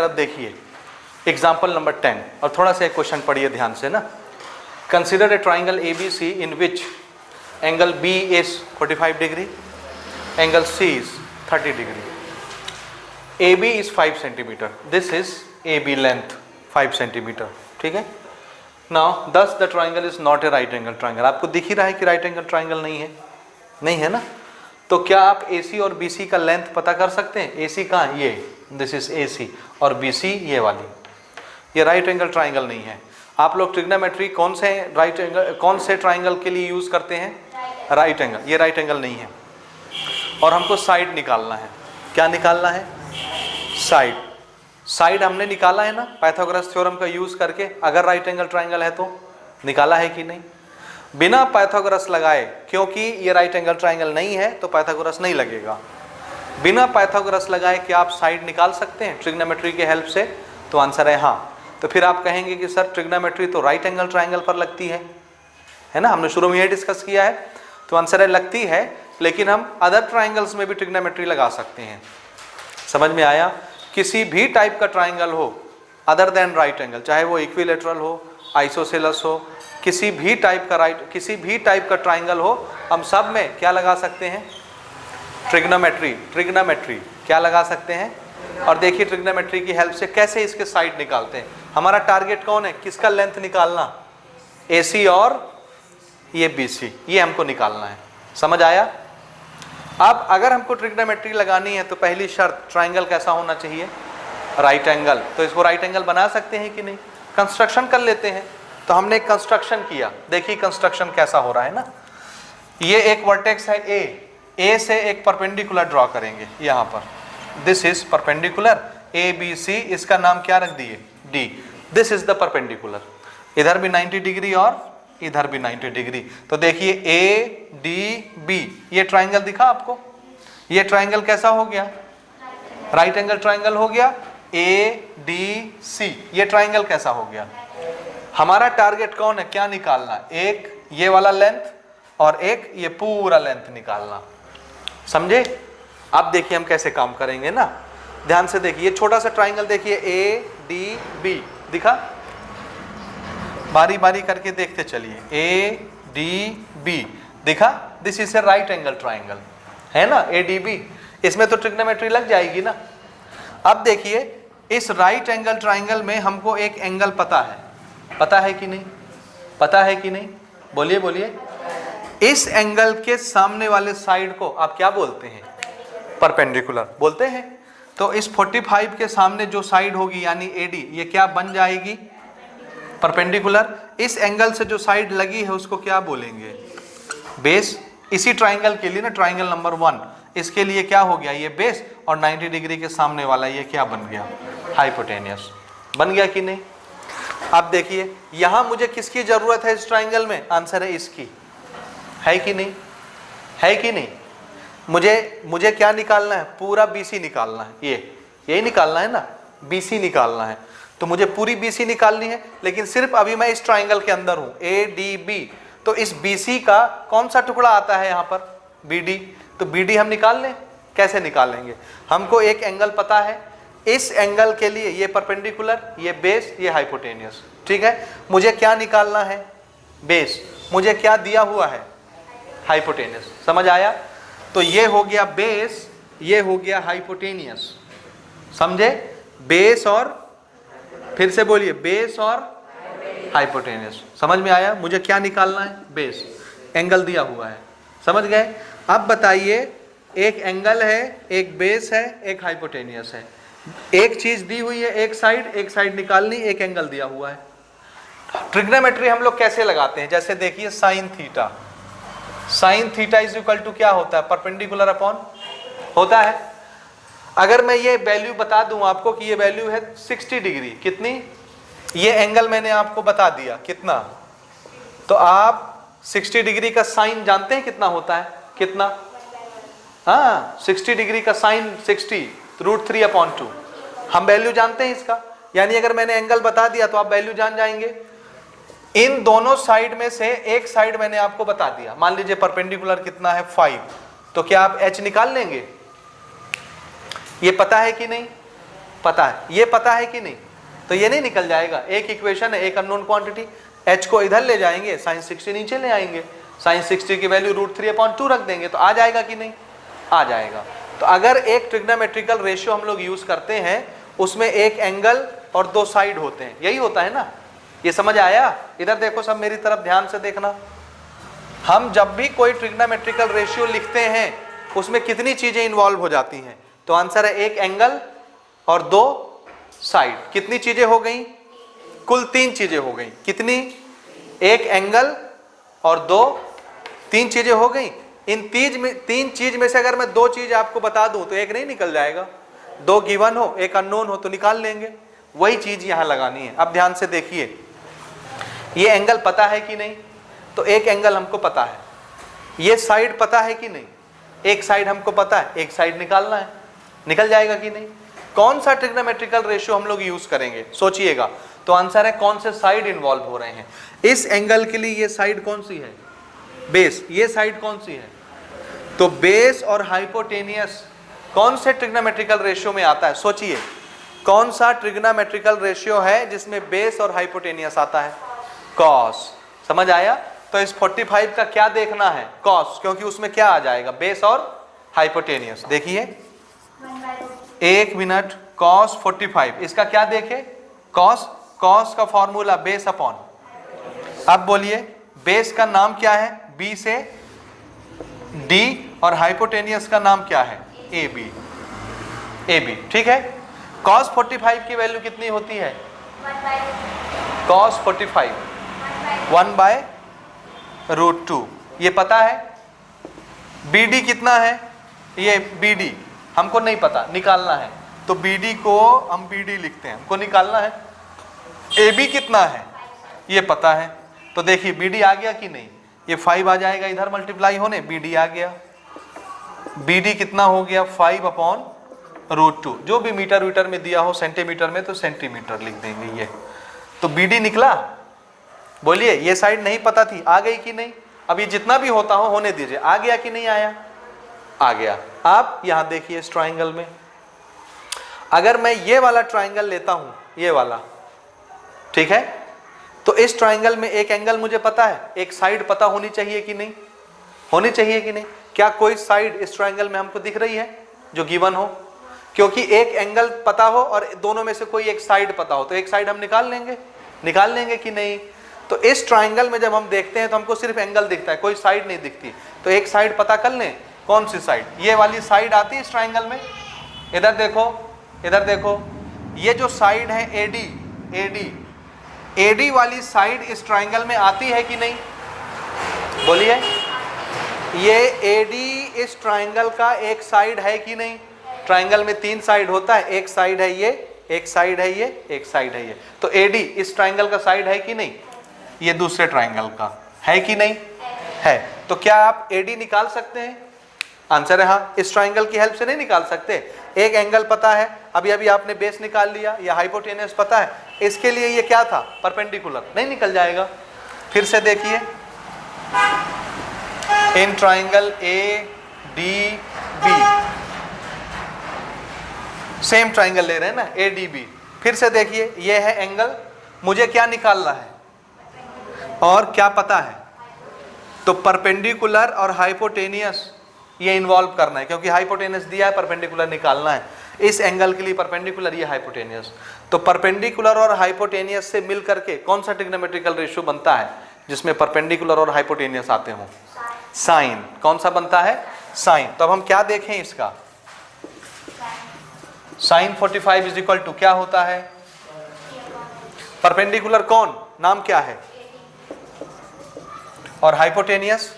तरफ देखिए, example number 10, और थोड़ा सा एक क्वेश्चन पढ़िए ध्यान से ना। Consider a triangle ABC in which angle B is 45 degree, angle C is 30 degree, AB is 5 centimetre, this is AB length 5 centimetre, ठीक है। नाउ दस the triangle is not a right angle triangle. आपको दिख ही रहा है कि right angle triangle नहीं है, नहीं है ना। तो क्या आप AC और BC का लेंथ पता कर सकते हैं? AC कहाँ है? ये, दिस इज AC, और BC ये वाली, ये राइट एंगल ट्राइंगल नहीं है। आप लोग ट्रिग्नोमेट्री कौन से ट्राइंगल के लिए यूज करते हैं? Right angle. ये राइट एंगल नहीं है, और हमको साइड निकालना है। क्या निकालना है? साइड। साइड हमने निकाला है ना पाइथागोरस थ्योरम का यूज करके, अगर राइट एंगल ट्राइंगल है तो निकाला है कि नहीं? बिना पाइथागोरस लगाए, क्योंकि ये राइट एंगल ट्राइंगल नहीं है तो पाइथागोरस नहीं लगेगा। बिना पाइथागोरस लगाए क्या आप साइड निकाल सकते हैं ट्रिग्नोमेट्री के हेल्प से? तो आंसर है हाँ। तो फिर आप कहेंगे कि सर ट्रिग्नोमेट्री तो राइट एंगल ट्राइंगल पर लगती है ना, हमने शुरू में ये डिस्कस किया है। तो आंसर है लगती है, लेकिन हम अदर ट्राइंगल्स में भी ट्रिग्नोमेट्री लगा सकते हैं। समझ में आया? किसी भी टाइप का ट्राइंगल हो अदर देन राइट एंगल, चाहे वो इक्विलेटरल हो, आइसोसेलस हो, किसी भी टाइप का ट्राइंगल हो, हम सब में क्या लगा सकते हैं? ट्रिग्नोमेट्री क्या लगा सकते हैं। और देखिए ट्रिग्नोमेट्री की हेल्प से कैसे इसके साइड निकालते हैं। हमारा टारगेट कौन है? किसका लेंथ निकालना? AC और ये BC, ये हमको निकालना है। समझ आया? अब अगर हमको ट्रिग्नोमेट्री लगानी है तो पहली शर्त, ट्राइंगल कैसा होना चाहिए? Right angle. तो इसको राइट एंगल बना सकते हैं कि नहीं? कंस्ट्रक्शन कर लेते हैं। तो हमने एक कंस्ट्रक्शन किया, देखिए कंस्ट्रक्शन कैसा हो रहा है ना। ये एक वर्टेक्स है A से एक परपेंडिकुलर ड्रॉ करेंगे यहाँ पर, दिस इज परपेंडिकुलर ABC, इसका नाम क्या रख दिए? D। This is the perpendicular, इधर भी 90 डिग्री और इधर भी 90 डिग्री। तो देखिए ADB, ये ट्राइंगल दिखा आपको? ये ट्राइंगल कैसा हो गया? राइट एंगल ट्राइंगल हो गया। ADC, ये ट्राइंगल कैसा हो गया? हमारा टारगेट कौन है? क्या निकालना? एक ये वाला लेंथ और एक ये पूरा लेंथ निकालना। समझे? अब देखिए हम कैसे काम करेंगे ना, ध्यान से देखिए। छोटा सा ट्राइंगल देखिए ADB दिखा, बारी बारी करके देखते चलिए। ADB दिखा? This is a right angle triangle, है ना ADB। इसमें तो ट्रिग्नोमेट्री लग जाएगी ना। अब देखिए इस राइट एंगल ट्राइंगल में हमको एक एंगल पता है कि नहीं? पता है कि नहीं? बोलिए बोलिए। इस एंगल के सामने वाले साइड को आप क्या बोलते हैं? परपेंडिकुलर बोलते हैं। तो इस 45 के सामने जो साइड होगी यानी AD, ये क्या बन जाएगी? परपेंडिकुलर। इस एंगल से जो साइड लगी है उसको क्या बोलेंगे? बेस। इसी ट्राइंगल के लिए ना, ट्राइंगल नंबर 1, इसके लिए क्या हो गया? ये बेस, और 90 डिग्री के सामने वाला ये क्या बन गया? हाइपोटेनियस। बन गया कि नहीं? अब देखिए यहां मुझे किसकी जरूरत है इस ट्राइंगल में? आंसर है इसकी। है कि नहीं? है कि नहीं? मुझे क्या निकालना है? पूरा BC निकालना है। यही निकालना है ना, BC निकालना है। तो मुझे पूरी BC निकालनी है, लेकिन सिर्फ अभी मैं इस ट्राइंगल के अंदर हूं, ADB। तो इस BC का कौन सा टुकड़ा आता है यहाँ पर? BD। तो BD हम निकाल लें। कैसे निकालेंगे? हमको एक एंगल पता है, इस एंगल के लिए ये परपेंडिकुलर, ये बेस, ये हाइपोटेनियस, ठीक है। मुझे क्या निकालना है? बेस। मुझे क्या दिया हुआ है? हाइपोटेनियस। समझ आया? तो ये हो गया बेस, ये हो गया हाइपोटेनियस। समझे? बेस और, फिर से बोलिए, बेस और हाइपोटेनियस। समझ में आया? मुझे क्या निकालना है? बेस। एंगल दिया हुआ है, समझ गए? अब बताइए, एक एंगल है, एक बेस है, एक हाइपोटेनियस है। एक चीज दी हुई है, एक साइड निकालनी, एक एंगल दिया हुआ है। ट्रिग्नोमेट्री हम लोग कैसे लगाते हैं? जैसे देखिए sine theta, sine theta is equal to क्या होता है? परपेंडिकुलर अपॉन होता है। अगर मैं ये वैल्यू बता दूं आपको कि ये वैल्यू है 60 डिग्री, कितनी? ये एंगल मैंने आपको बता दिया कितना, तो आप 60 डिग्री का साइन जानते हैं कितना होता है? कितना? हाँ, 60 डिग्री का साइन 60 √3/2। हम वैल्यू जानते हैं इसका, यानी अगर मैंने एंगल बता दिया तो आप वैल्यू जान जाएंगे। इन दोनों साइड में से एक साइड मैंने आपको बता दिया, मान लीजिए परपेंडिकुलर कितना है? 5। तो क्या आप H निकाल लेंगे? ये पता है कि नहीं? पता है, ये पता है कि नहीं, तो ये नहीं निकल जाएगा। एक इक्वेशन है, एक अननोन क्वांटिटी, h को इधर ले जाएंगे, sin 60 नीचे ले आएंगे, sin 60 की वैल्यू √3/2 रख देंगे, तो आ जाएगा कि नहीं, आ जाएगा। तो अगर एक ट्रिग्नोमेट्रिकल रेशियो हम लोग यूज करते हैं, उसमें एक एंगल और दो साइड होते हैं, यही होता है ना, ये समझ आया। इधर देखो सब, मेरी तरफ ध्यान से देखना। हम जब भी कोई ट्रिग्नोमेट्रिकल रेशियो लिखते हैं, उसमें कितनी चीजें इन्वॉल्व हो जाती हैं, तो आंसर है एक एंगल और दो साइड। कितनी चीजें हो गई, कुल 3 चीजें हो गई। कितनी, एक एंगल और तीन चीजें हो गई। इन 3 चीज में से अगर मैं 2 चीज आपको बता दूं तो एक नहीं निकल जाएगा, 2 गिवन हो, एक अननोन हो तो निकाल लेंगे। वही चीज यहां लगानी है। अब ध्यान से देखिए, ये एंगल पता है कि नहीं, तो एक एंगल हमको पता है। ये साइड पता है कि नहीं, एक साइड हमको पता है, एक साइड निकालना है, निकल जाएगा कि नहीं। कौन सा ट्रिग्नोमेट्रिकल रेशियो हम लोग यूज करेंगे, सोचिएगा। तो आंसर है कौन से साइड इन्वॉल्व हो रहे हैं। इस एंगल के लिए ये साइड कौन सी है, बेस। ये साइड कौन सी है, तो बेस और हाइपोटेनियस कौन से ट्रिग्नोमेट्रिकल रेशियो में आता है, सोचिए। कौन सा ट्रिग्नोमेट्रिकल रेशियो है जिसमें बेस और हाइपोटेनियस आता है, कॉस। समझ आया। तो इस 45 का क्या देखना है, कॉस, क्योंकि उसमें क्या आ जाएगा, बेस और हाइपोटेनियस। देखिए 1 मिनट, कॉस 45, इसका क्या देखे, कॉस। कॉस का फॉर्मूला बेस अपॉन, अब बोलिए बेस का नाम क्या है, बी से डी, और हाइपोटेनियस का नाम क्या है, ए बी। ए बी, ठीक है। कॉस 45 की वैल्यू कितनी होती है, कॉस 45 1/√2, ये पता है। बी डी कितना है, ये बी डी हमको नहीं पता, निकालना है, तो बी डी को हम बी डी लिखते हैं, हमको निकालना है। ए बी कितना है, ये पता है, तो देखिए बी डी आ गया कि नहीं, ये 5 आ जाएगा इधर मल्टीप्लाई होने, बी डी आ गया। बी डी कितना हो गया, 5/√2, जो भी मीटर वीटर में दिया हो, सेंटीमीटर में तो सेंटीमीटर लिख देंगे ये। तो बी डी निकला। बोलिए ये साइड नहीं पता थी, आ गई कि नहीं। अब ये जितना भी होता हो होने दीजिए, आ गया कि नहीं आया, आ गया। आप यहां देखिए इस ट्राइंगल में, अगर मैं ये वाला ट्राइंगल लेता हूं, ये वाला, ठीक है, तो इस ट्राइंगल में एक एंगल मुझे पता है, एक साइड पता होनी चाहिए कि नहीं, होनी चाहिए कि नहीं। क्या कोई साइड इस ट्राइंगल में हमको दिख रही है जो गिवन हो, क्योंकि एक एंगल पता हो और दोनों में से कोई एक साइड पता हो, तो एक साइड हम निकाल लेंगे कि नहीं। तो इस ट्राइंगल में जब हम देखते हैं तो हमको सिर्फ एंगल दिखता है, कोई साइड नहीं दिखती, तो एक साइड पता कर लें। कौन सी साइड, ये वाली साइड आती है इस ट्राइंगल में। इधर देखो, इधर देखो, ये जो साइड है एडी, एडी, एडी वाली साइड इस ट्राइंगल में आती है कि नहीं, बोलिए। ये एडी इस ट्राइंगल का एक साइड है कि नहीं। ट्राइंगल में 3 साइड होता है, एक साइड है ये, एक साइड है ये, एक साइड है ये, तो एडी इस ट्राइंगल का साइड है कि नहीं, ये दूसरे ट्राइंगल का है कि नहीं है। तो क्या आप एडी निकाल सकते हैं, आंसर है हाँ। इस ट्राइंगल की हेल्प से नहीं निकाल सकते, एक एंगल पता है, अभी अभी आपने बेस निकाल लिया, या हाइपोटेनस पता है, इसके लिए ये क्या था, परपेंडिकुलर, नहीं निकल जाएगा। फिर से देखिए, in triangle A D B, same triangle ले रहे हैं ना, ए डी बी। फिर से देखिए, ये है एंगल, मुझे क्या निकालना है और क्या पता है, तो परपेंडिकुलर और हाइपोटेनियस ये इन्वॉल्व करना है, क्योंकि हाइपोटेनियस दिया है, परपेंडिकुलर निकालना है। इस एंगल के लिए परपेंडिकुलर, ये हाइपोटेनियस, तो परपेंडिकुलर और हाइपोटेनियस से मिल करके कौन सा ट्रिग्नोमेट्रिकल रेशियो बनता है जिसमें परपेंडिकुलर और हाइपोटेनियस आते हों, साइन। कौन सा बनता है, साइन। तो अब हम क्या देखें इसका, साइन 45 इज इक्वल टू क्या होता है, परपेंडिकुलर कौन, नाम क्या है, और हाइपोटेनियस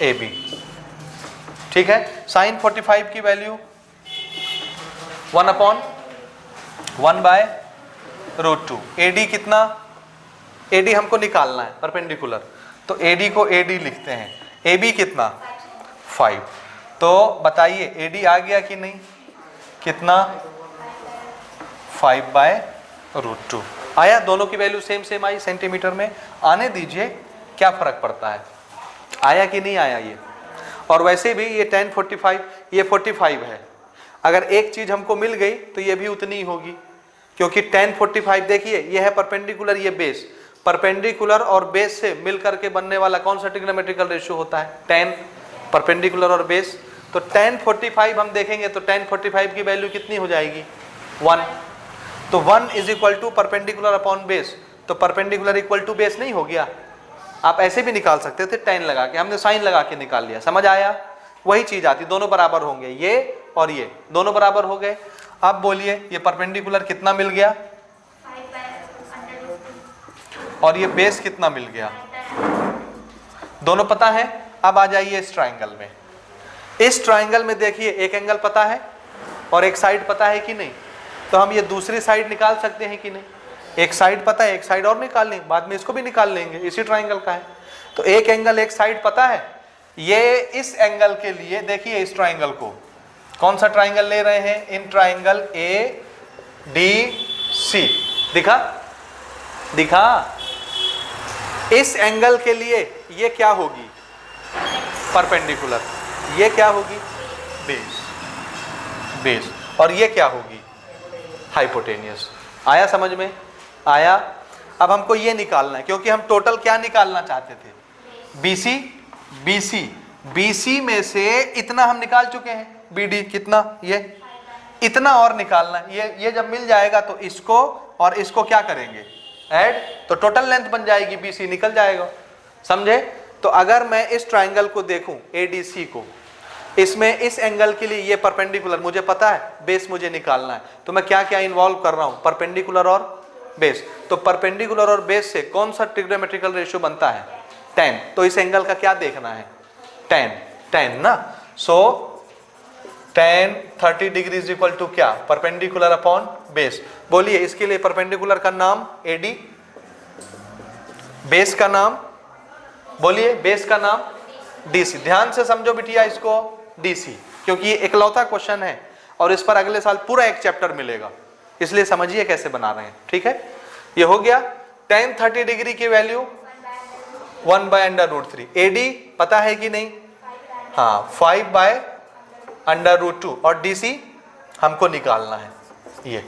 ए बी, ठीक है। साइन 45 की वैल्यू 1/√2। एडी कितना, एडी हमको निकालना है परपेंडिकुलर, तो एडी को एडी लिखते हैं। ए बी कितना, 5। तो बताइए एडी आ गया कि नहीं, कितना, 5/√2 आया। दोनों की वैल्यू सेम सेम आई, सेंटीमीटर में आने दीजिए, क्या फर्क पड़ता है, आया कि नहीं आया ये। और वैसे भी ये 10 45, ये 45 है। अगर एक चीज हमको मिल गई तो ये भी उतनी ही होगी, क्योंकि tan 45 देखिए ये है परपेंडिकुलर, ये बेस, परपेंडिकुलर और बेस से मिल करके बनने वाला कौन सा ट्रिग्नोमेट्रिकल रेशियो होता है, tan, परपेंडिकुलर और बेस। तो tan 45 हम देखेंगे तो tan 45 की वैल्यू कितनी हो जाएगी, 1। तो 1 is equal to perpendicular upon base, तो परपेंडिकुलर इक्वल टू बेस नहीं हो गया। आप ऐसे भी निकाल सकते थे tan लगा के, हमने साइन लगा के निकाल लिया, समझ आया। वही चीज आती, दोनों बराबर होंगे, ये और ये दोनों बराबर हो गए। अब बोलिए ये परपेंडिकुलर कितना मिल गया और ये बेस कितना मिल गया, दोनों पता है। अब आ जाइए इस ट्राइंगल में, इस ट्राइंगल में देखिए एक एंगल पता है और एक साइड पता है कि नहीं, तो हम ये दूसरी साइड निकाल सकते हैं कि नहीं। एक साइड पता है, एक साइड और निकाल लेंगे, बाद में इसको भी निकाल लेंगे, इसी ट्राइंगल का है। तो एक एंगल एक साइड पता है, ये इस एंगल के लिए देखिए इस ट्राइंगल को, कौन सा ट्राइंगल ले रहे हैं, इन ट्राइंगल ADC, दिखा दिखा। इस एंगल के लिए ये क्या होगी, परपेंडिकुलर, ये क्या होगी, बेस, बेस, और ये क्या होगी, हाइपोटेनियस। आया समझ में, आया। अब हमको ये निकालना है, क्योंकि हम टोटल क्या निकालना चाहते थे, BC, BC, BC में से इतना हम निकाल चुके हैं, BD कितना, ये इतना और निकालना है। ये जब मिल जाएगा तो इसको और इसको क्या करेंगे, ऐड, तो टोटल लेंथ बन जाएगी, BC निकल जाएगा, समझे। तो अगर मैं इस ट्राइंगल को देखूं ADC को, इसमें इस एंगल के लिए ये परपेंडिकुलर मुझे पता है, बेस मुझे निकालना है, तो मैं क्या क्या इन्वॉल्व कर रहा हूं, परपेंडिकुलर और बेस। तो परपेंडिकुलर और बेस से कौन सा ट्रिग्नोमेट्रिकल रेशियो बनता है, tan। तो इस एंगल का क्या देखना है, tan ना। So tan 30 degree is equal to क्या, परपेंडिकुलर अपॉन बेस। बोलिए इसके लिए परपेंडिकुलर का नाम AD, बेस का नाम, बोलिए बेस का नाम DC। ध्यान से समझो बिटिया इसको, DC, क्योंकि ये इकलौता क्वेश्चन है और इस पर अगले साल पूरा एक चैप्टर मिलेगा, इसलिए समझिए कैसे बना रहे हैं, ठीक है। ये हो गया, tan 30 डिग्री की वैल्यू 1/√3, AD पता है कि नहीं, हाँ 5/√2, और DC हमको निकालना है, ये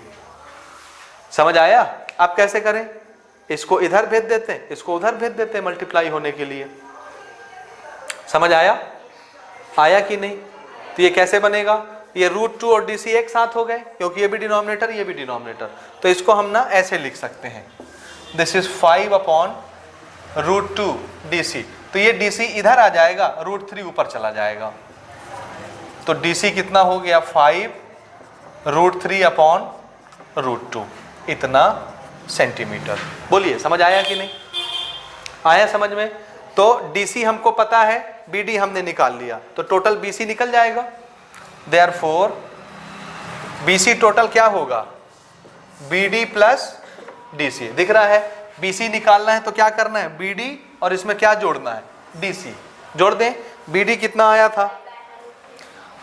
समझ आया। आप कैसे करें, इसको इधर भेज देते हैं, इसको उधर भेज देते हैं मल्टीप्लाई होने के लिए, समझ आया, आया कि नहीं। तो ये कैसे बनेगा, ये √2 और DC एक साथ हो गए, क्योंकि ये भी डिनोमिनेटर ये भी डिनोमिनेटर, तो इसको हम ना ऐसे लिख सकते हैं, दिस इज 5/√2 DC। तो ये DC इधर आ जाएगा, √3 ऊपर चला जाएगा, तो DC कितना हो गया, 5√3/√2, इतना सेंटीमीटर। बोलिए समझ आया कि नहीं, आया समझ में। तो DC हमको पता है, BD हमने निकाल लिया, तो टोटल BC निकल जाएगा। Therefore BC टोटल क्या होगा, BD प्लस DC, दिख रहा है। BC निकालना है तो क्या करना है, BD और इसमें क्या जोड़ना है, DC जोड़ दें। BD कितना आया था,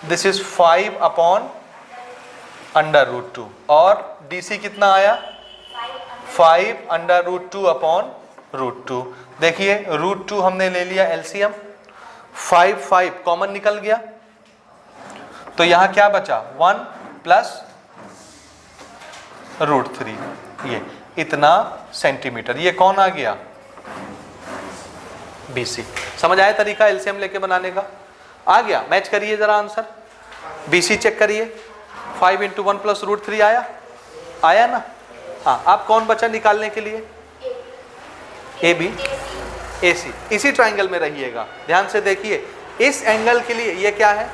दिस इज 5/√2, और DC कितना आया, 5/√2/√2। देखिए √2 हमने ले लिया एलसीएम, 5 कॉमन निकल गया, तो यहां क्या बचा, 1 + √3, ये इतना सेंटीमीटर। ये कौन आ गया, BC। समझ आया तरीका एलसीएम लेके बनाने का, आ गया। मैच करिए जरा आंसर, BC चेक करिए, 5 × 1 + √3 आया ना। हाँ, आप कौन बचा निकालने के लिए, AB, AC। इसी ट्राइंगल में रहिएगा, ध्यान से देखिए, इस एंगल के लिए ये क्या है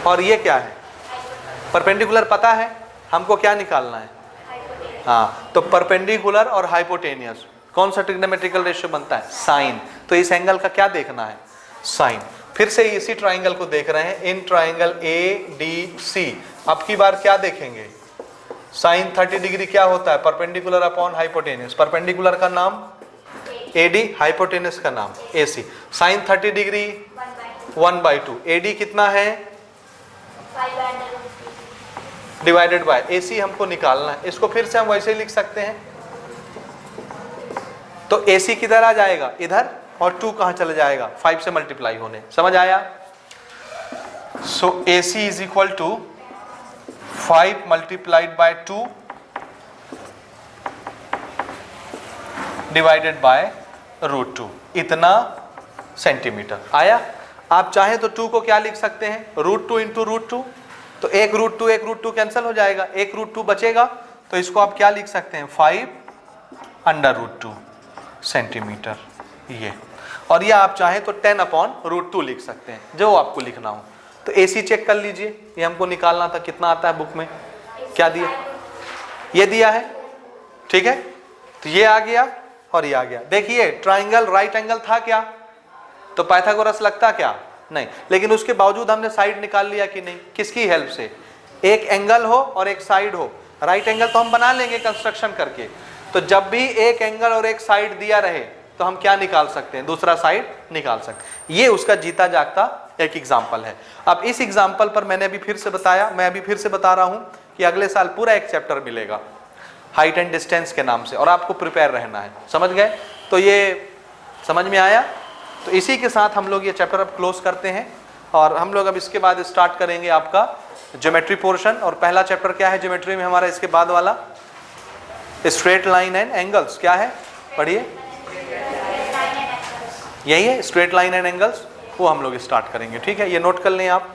और ये क्या है, परपेंडिकुलर पता है, हमको क्या निकालना है, हाँ, तो परपेंडिकुलर और हाइपोटेनियस कौन सा ट्रिग्नोमेट्रिकल रेशियो बनता है, साइन। तो इस एंगल का क्या देखना है, साइन। फिर से इसी ट्राइंगल को देख रहे हैं, इन ट्राइंगल ADC। अब की बार क्या देखेंगे, साइन 30 डिग्री क्या होता है, परपेंडिकुलर अपॉन हाइपोटेनियस। परपेंडिकुलर का नाम AD, हाइपोटेनियस का नाम AC। साइन 30 डिग्री 1/2, AD कितना है, डिवाइडेड बाय AC हमको निकालना है। इसको फिर से हम वैसे ही लिख सकते हैं, तो AC किधर आ जाएगा, इधर, और 2 कहां चला जाएगा, 5 से मल्टीप्लाई होने। समझ आया। So AC is equal to 5 multiplied by 2 divided by √2, इतना सेंटीमीटर आया। आप चाहें तो 2 को क्या लिख सकते हैं, √2 इंटू √2, तो एक √2 कैंसिल हो जाएगा, एक √2 बचेगा, तो इसको आप क्या लिख सकते हैं 5√2 सेंटीमीटर ये। और ये आप चाहें तो 10/√2 लिख सकते हैं, जो आपको लिखना हो। तो AC चेक कर लीजिए, ये हमको निकालना था, कितना आता है बुक में, क्या दिया, ये दिया है, ठीक है। तो ये आ गया और ये आ गया। देखिए ट्राइंगल राइट एंगल था क्या, तो पाइथागोरस लगता क्या, नहीं, लेकिन उसके बावजूद हमने साइड निकाल लिया कि नहीं, किसकी हेल्प से, एक एंगल हो और एक साइड हो। राइट एंगल तो हम बना लेंगे कंस्ट्रक्शन करके, तो जब भी एक एंगल और एक साइड दिया रहे तो हम क्या निकाल सकते हैं, दूसरा साइड निकाल सकते हैं। ये उसका जीता जागता एक एग्जाम्पल है। अब इस एग्जाम्पल पर मैंने अभी फिर से बताया, मैं अभी फिर से बता रहा हूं कि अगले साल पूरा एक चैप्टर मिलेगा हाइट एंड डिस्टेंस के नाम से, और आपको प्रिपेयर रहना है, समझ गए। तो ये समझ में आया। तो इसी के साथ हम लोग ये चैप्टर अब क्लोज करते हैं, और हम लोग अब इसके बाद स्टार्ट करेंगे आपका ज्योमेट्री पोर्शन। और पहला चैप्टर क्या है ज्योमेट्री में हमारा, इसके बाद वाला स्ट्रेट लाइन एंड एंगल्स, क्या है पढ़िए, यही है स्ट्रेट लाइन एंड एंगल्स, वो हम लोग स्टार्ट करेंगे, ठीक है। ये नोट कर लें आप।